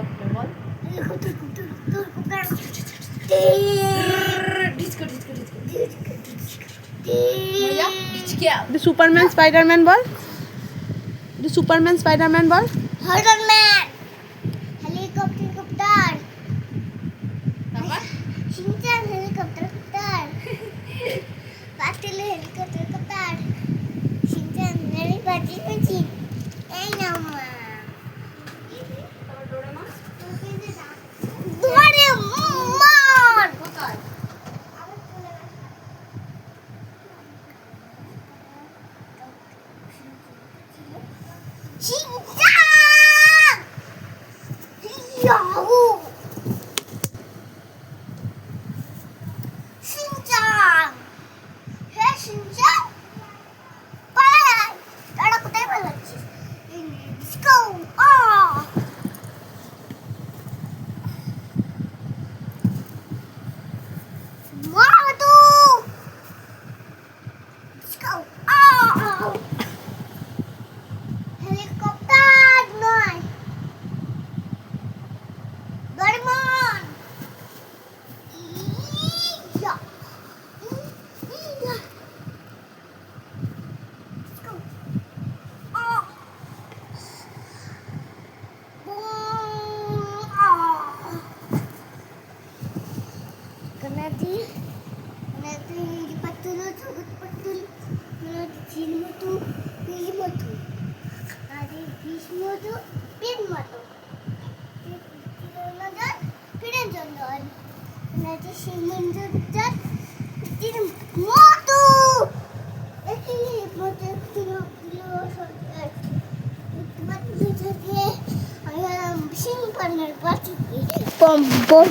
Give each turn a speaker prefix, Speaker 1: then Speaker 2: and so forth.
Speaker 1: Helicopter বল।
Speaker 2: Helicopter
Speaker 1: disco disco disco.
Speaker 3: Superman Spiderman বল। Superman Spiderman বল।
Speaker 2: স্পাইডারম্যান হেলিকপ্টার
Speaker 1: তারপর
Speaker 2: Shinchan helicopter Patil helicopter Shinchan Patil এই নাও মা ডোরেমন
Speaker 1: কোথায়?
Speaker 2: Shinchan yahoo Shinchan hey Shinchan পালাই তোরা কোথায় পালাচ্ছিস লেটস গো মাদু লেটস গো হেলিকপ্টার নয় Doraemon yeah yeah let's go Nanti patul cukup patul nanti cilmu tu pilmu tu nanti bismu tu pilmu tu nanti pilih jangan nanti simen jangan pilmu tu ini motor pilih soal tempat ini jadi ayam simpan pom pom